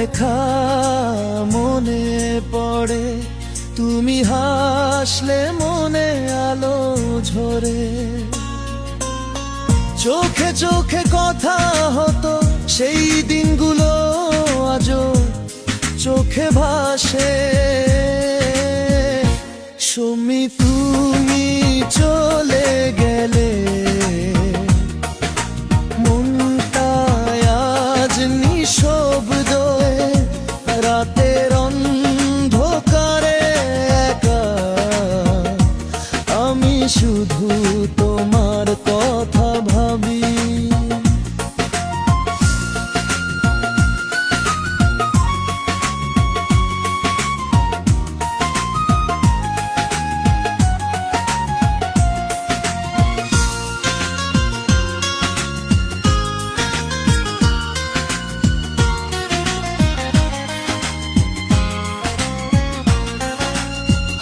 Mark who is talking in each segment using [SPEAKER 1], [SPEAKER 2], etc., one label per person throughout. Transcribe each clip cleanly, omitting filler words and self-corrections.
[SPEAKER 1] দেখা মনে পড়ে, তুমি হাসলে মনে আলো ঝরে। চোখে চোখে কথা হতো সেই দিনগুলো আজও চোখে ভাসে। সুমি তুমি চলে গেলে মনটায় আজ নিঃশব্দ, রাতের অন্ধকারে একা আমি শুধু তোমার কথা ভাবি।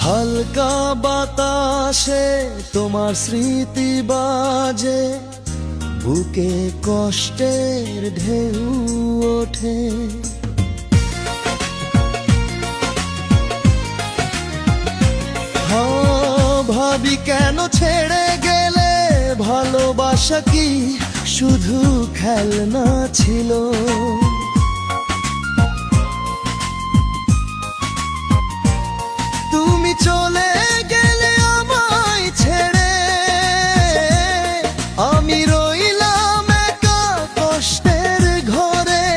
[SPEAKER 1] হালকা বাতাসে তোমার স্মৃতি বাজে, বুকে কষ্টের ঢেউ ওঠে। ভাবি কেন ছেড়ে গেলে, ভালোবাসা কি শুধু খেলনা ছিল? তুমি চলে গেলে আমায় ছেড়ে, আমি রইলাম একা কষ্টের ঘরে।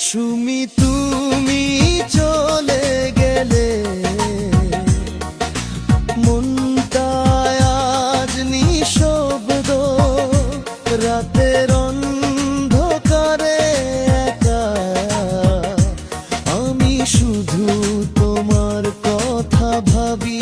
[SPEAKER 1] সুমি তুমি চলে গেলে মনটায় আজ নিঃশব্দ, রাতের অন্ধকারে একা আমি শুধু তোমার কথা ভাবি।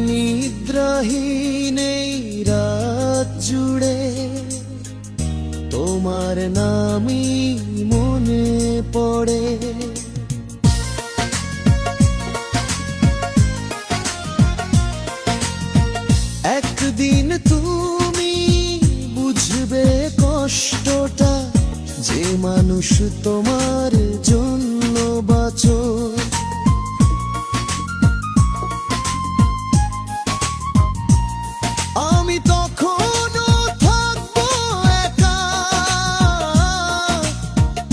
[SPEAKER 1] নিদ্রাহীন এই রাত জুড়ে তোমার নামই মনে পড়ে। একদিন তুমি বুঝবে কষ্টটা, যে মানুষ তোমার জন্য বাঁচো। আমি তখনও থাকবো একা,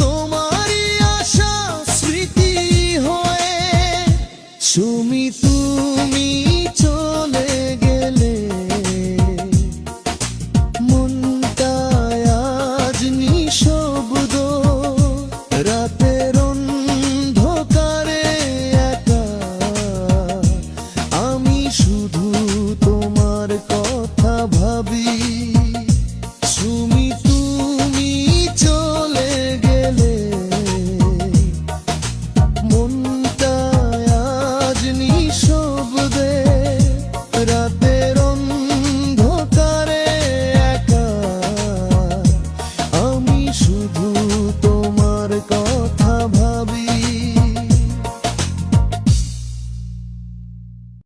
[SPEAKER 1] তোমারই আশা স্মৃতি হয়ে। সুমি তুমি চলে গেলে মনটায় আজ নিঃশব্দ, রাতের অন্ধকারে একা আমি শুধু তোমার কথা ভাবি। সুমি তুমি চলে গেলে মনটায় আজ নিঃশব্দে, রাত